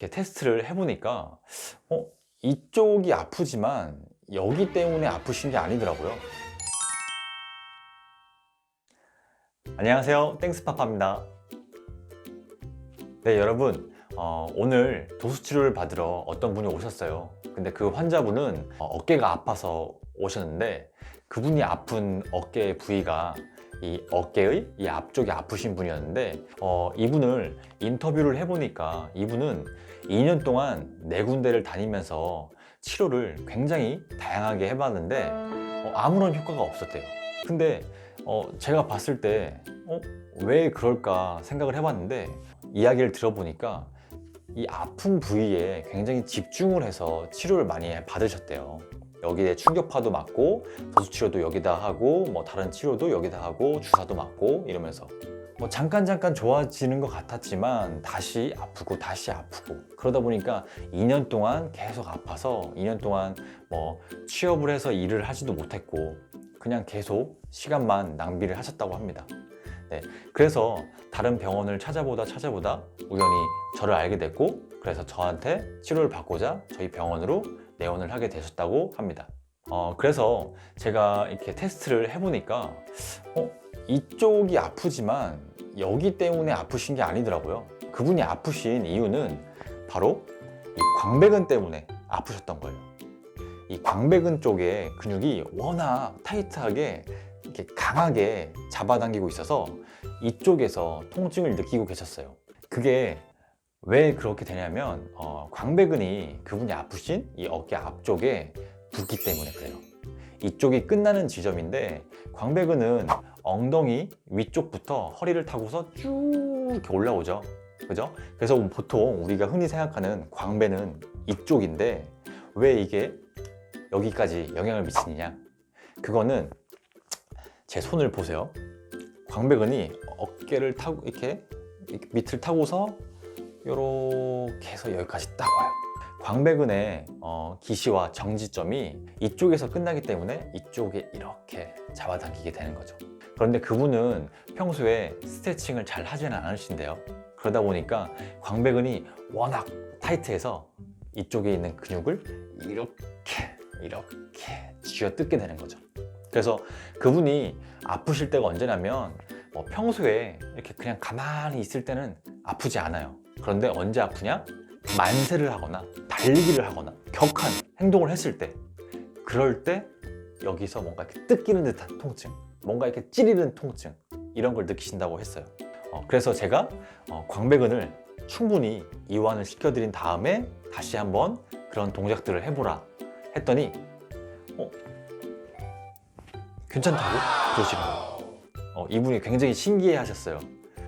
이렇게 테스트를 해보니까 이쪽이 아프지만 여기 때문에 아프신 게 아니더라고요. 안녕하세요, 땡스파파입니다. 네, 여러분, 오늘 도수치료를 받으러 어떤 분이 오셨어요. 근데 그 환자분은 어깨가 아파서 오셨는데, 그분이 아픈 어깨 부위가 이 어깨의 이 앞쪽이 아프신 분이었는데, 이분을 인터뷰를 해보니까 이분은 2년 동안 4군데를 다니면서 치료를 굉장히 다양하게 해봤는데 아무런 효과가 없었대요. 근데 제가 봤을 때 왜 그럴까 생각을 해봤는데, 이야기를 들어보니까 이 아픈 부위에 굉장히 집중을 해서 치료를 많이 받으셨대요. 여기에 충격파도 맞고, 도수치료도 여기다 하고, 뭐 다른 치료도 여기다 하고, 주사도 맞고 이러면서 잠깐 좋아지는 것 같았지만 다시 아프고 다시 아프고, 그러다 보니까 2년 동안 계속 아파서 2년 동안 취업을 해서 일을 하지도 못했고 그냥 계속 시간만 낭비를 하셨다고 합니다. 네, 그래서 다른 병원을 찾아보다 우연히 저를 알게 됐고, 그래서 저한테 치료를 받고자 저희 병원으로 내원을 하게 되셨다고 합니다. 그래서 제가 이렇게 테스트를 해보니까 이쪽이 아프지만 여기 때문에 아프신 게 아니더라고요. 그분이 아프신 이유는 바로 이 광배근 때문에 아프셨던 거예요. 이 광배근 쪽에 근육이 워낙 타이트하게 이렇게 강하게 잡아당기고 있어서 이쪽에서 통증을 느끼고 계셨어요. 그게 왜 그렇게 되냐면 광배근이 그분이 아프신 이 어깨 앞쪽에 붙기 때문에 그래요. 이쪽이 끝나는 지점인데, 광배근은 엉덩이 위쪽부터 허리를 타고서 쭉 이렇게 올라오죠. 그죠? 그래서 보통 우리가 흔히 생각하는 광배는 이쪽인데, 왜 이게 여기까지 영향을 미치느냐? 그거는 제 손을 보세요. 광배근이 어깨를 타고 이렇게 밑을 타고서 이렇게 해서 여기까지 딱 와요. 광배근의 기시와 정지점이 이쪽에서 끝나기 때문에 이쪽에 이렇게 잡아당기게 되는 거죠. 그런데 그분은 평소에 스트레칭을 잘 하지는 않으신데요. 그러다 보니까 광배근이 워낙 타이트해서 이쪽에 있는 근육을 이렇게 쥐어뜯게 되는 거죠. 그래서 그분이 아프실 때가 언제냐면 평소에 이렇게 그냥 가만히 있을 때는 아프지 않아요. 그런데 언제 아프냐? 만세를 하거나 달리기를 하거나 격한 행동을 했을 때, 그럴 때 여기서 뭔가 이렇게 뜯기는 듯한 통증, 뭔가 이렇게 찌르는 통증, 이런 걸 느끼신다고 했어요. 그래서 제가 광배근을 충분히 이완을 시켜드린 다음에 다시 한번 그런 동작들을 해보라 했더니 괜찮다고 그러시는 거예요. 이분이 굉장히 신기해 하셨어요.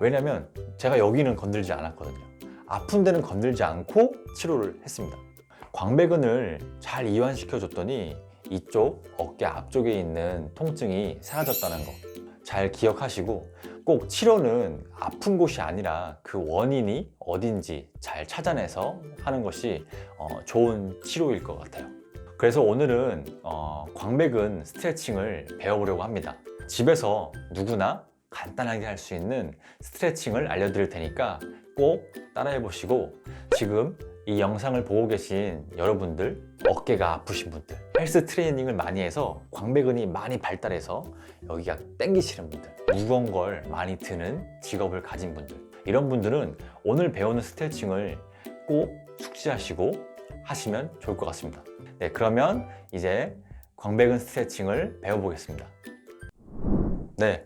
왜냐면 제가 여기는 건들지 않았거든요. 아픈 데는 건들지 않고 치료를 했습니다. 광배근을 잘 이완시켜 줬더니 이쪽 어깨 앞쪽에 있는 통증이 사라졌다는 거 잘 기억하시고, 꼭 치료는 아픈 곳이 아니라 그 원인이 어딘지 잘 찾아내서 하는 것이 좋은 치료일 것 같아요. 그래서 오늘은 광배근 스트레칭을 배워보려고 합니다. 집에서 누구나 간단하게 할 수 있는 스트레칭을 알려드릴 테니까 꼭 따라해 보시고, 지금 이 영상을 보고 계신 여러분들, 어깨가 아프신 분들, 헬스 트레이닝을 많이 해서 광배근이 많이 발달해서 여기가 땡기시는 분들, 무거운 걸 많이 드는 직업을 가진 분들, 이런 분들은 오늘 배우는 스트레칭을 꼭 숙지하시고 하시면 좋을 것 같습니다. 네, 그러면 이제 광배근 스트레칭을 배워보겠습니다. 네,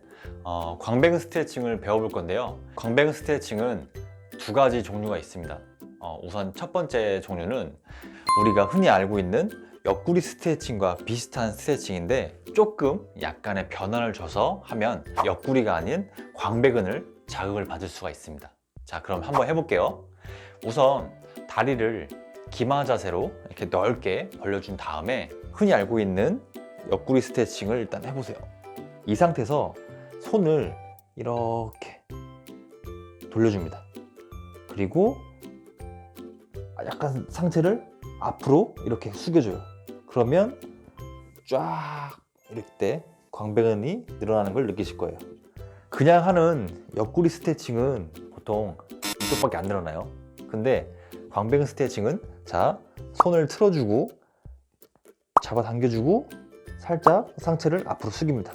광배근 스트레칭을 배워볼 건데요. 광배근 스트레칭은 2가지 종류가 있습니다. 우선 첫 번째 종류는 우리가 흔히 알고 있는 옆구리 스트레칭과 비슷한 스트레칭인데, 조금 약간의 변화를 줘서 하면 옆구리가 아닌 광배근을 자극을 받을 수가 있습니다. 자, 그럼 한번 해볼게요. 우선 다리를 기마 자세로 이렇게 넓게 벌려준 다음에 흔히 알고 있는 옆구리 스트레칭을 일단 해보세요. 이 상태에서 손을 이렇게 돌려줍니다. 그리고 약간 상체를 앞으로 이렇게 숙여줘요. 그러면 쫙 이렇게 광배근이 늘어나는 걸 느끼실 거예요. 그냥 하는 옆구리 스트레칭은 보통 이쪽밖에 안 늘어나요. 근데 광배근 스트레칭은 자, 손을 틀어주고 잡아당겨주고 살짝 상체를 앞으로 숙입니다.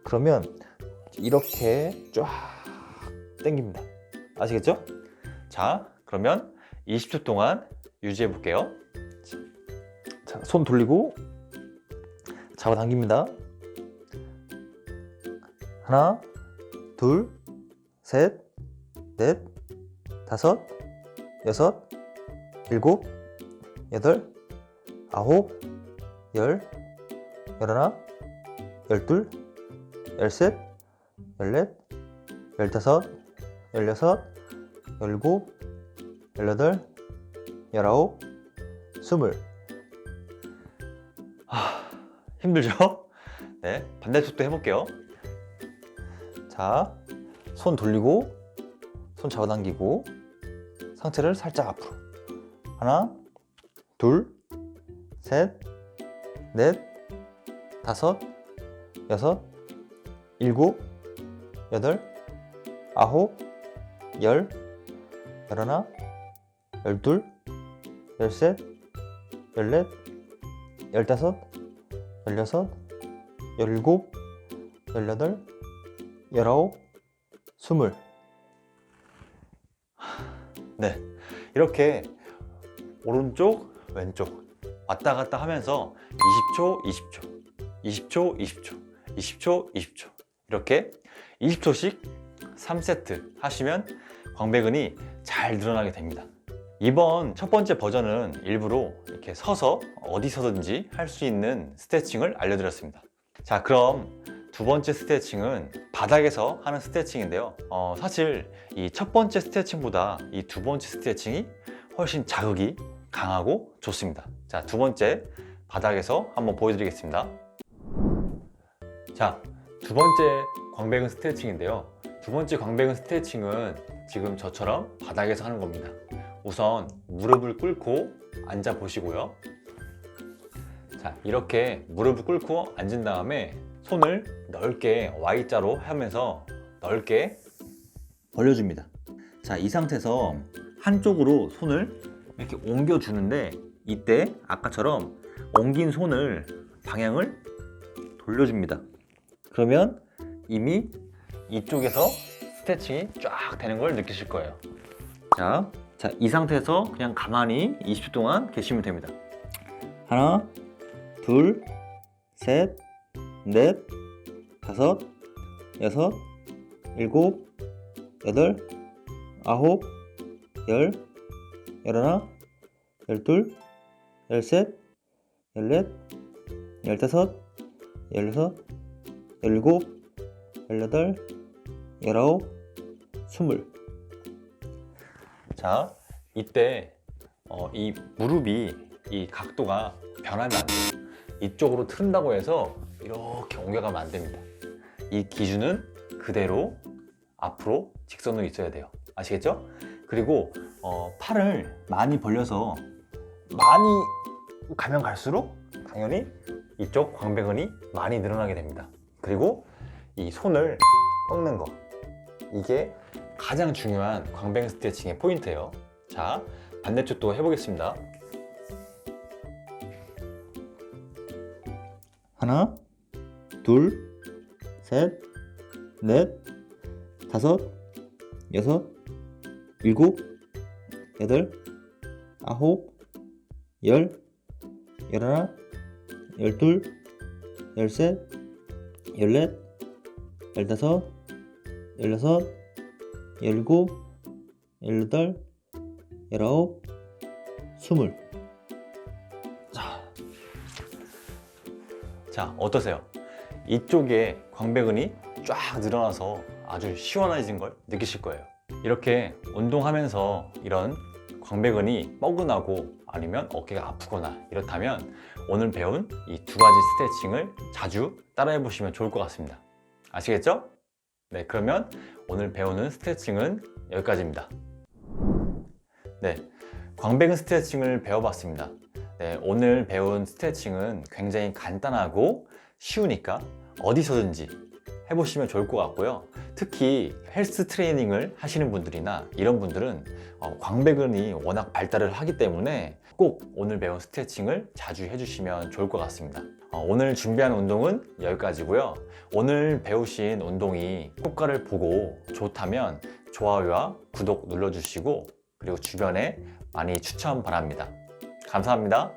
그러면 이렇게 쫙 당깁니다. 아시겠죠? 자, 그러면 20초 동안 유지해 볼게요. 자, 손 돌리고 잡아당깁니다. 하나, 둘, 셋, 넷, 다섯, 여섯, 일곱, 여덟, 아홉, 열, 열하나, 열둘, 열셋, 열넷, 열다섯, 열여섯, 열일곱, 열여덟, 열아홉, 스물. 힘들죠? 네, 반대쪽도 해볼게요. 자, 손 돌리고 손 잡아당기고 상체를 살짝 앞으로. 하나, 둘, 셋, 넷, 다섯, 여섯, 일곱, 여덟, 아홉, 열, 열하나, 열둘, 열셋, 열넷, 열다섯, 열여섯, 열일곱, 열여덟, 열아홉, 스물. 네, 이렇게 오른쪽, 왼쪽 왔다 갔다 하면서 20초, 20초, 20초, 20초, 20초, 20초 이렇게 20초씩 3세트 하시면 광배근이 잘 늘어나게 됩니다. 이번 첫 번째 버전은 일부러 이렇게 서서 어디서든지 할 수 있는 스트레칭을 알려드렸습니다. 자, 그럼 두 번째 스트레칭은 바닥에서 하는 스트레칭인데요. 사실 이 첫 번째 스트레칭보다 이 두 번째 스트레칭이 훨씬 자극이 강하고 좋습니다. 자, 두 번째 바닥에서 한번 보여드리겠습니다. 자, 두 번째 광배근 스트레칭인데요. 두 번째 광배근 스트레칭은 지금 저처럼 바닥에서 하는 겁니다. 우선 무릎을 꿇고 앉아 보시고요. 자, 이렇게 무릎을 꿇고 앉은 다음에 손을 넓게 Y자로 하면서 넓게 벌려줍니다. 자, 이 상태에서 한쪽으로 손을 이렇게 옮겨주는데 이때 아까처럼 옮긴 손을 방향을 돌려줍니다. 그러면 이미 이쪽에서 스트레칭이 쫙 되는 걸 느끼실 거예요. 자, 이 상태에서 그냥 가만히 20초 동안 계시면 됩니다. 하나, 둘, 셋, 넷, 다섯, 여섯, 일곱, 여덟, 아홉, 열, 열하나, 열둘, 열셋, 열넷, 열다섯, 열여섯, 열일곱, 열여덟, 열아홉, 스물. 자, 이때 이 무릎이 이 각도가 변하면 안 돼요. 이쪽으로 틀은다고 해서 이렇게 옮겨가면 안 됩니다. 이 기준은 그대로 앞으로 직선으로 있어야 돼요. 아시겠죠? 그리고 팔을 많이 벌려서 많이 가면 갈수록 당연히 이쪽 광배근이 많이 늘어나게 됩니다. 그리고 이 손을 꺾는 거, 이게 가장 중요한 광배근 스트레칭의 포인트예요. 자, 반대쪽도 해보겠습니다. 하나, 둘, 셋, 넷, 다섯, 여섯, 일곱, 여덟, 아홉, 열, 열하나, 열둘, 열셋, 열넷, 열다섯, 열여섯, 열일곱, 열여덟, 열아홉, 스물. 자, 어떠세요? 이쪽에 광배근이 쫙 늘어나서 아주 시원해진 걸 느끼실 거예요. 이렇게 운동하면서 이런 광배근이 뻐근하고 아니면 어깨가 아프거나 이렇다면 오늘 배운 이 두 가지 스트레칭을 자주 따라해 보시면 좋을 것 같습니다. 아시겠죠? 네, 그러면 오늘 배우는 스트레칭은 여기까지입니다. 네, 광배근 스트레칭을 배워봤습니다. 네, 오늘 배운 스트레칭은 굉장히 간단하고 쉬우니까 어디서든지 해보시면 좋을 것 같고요. 특히 헬스 트레이닝을 하시는 분들이나 이런 분들은 광배근이 워낙 발달을 하기 때문에 꼭 오늘 배운 스트레칭을 자주 해주시면 좋을 것 같습니다. 오늘 준비한 운동은 여기까지고요. 오늘 배우신 운동이 효과를 보고 좋다면 좋아요와 구독 눌러주시고 그리고 주변에 많이 추천 바랍니다. 감사합니다.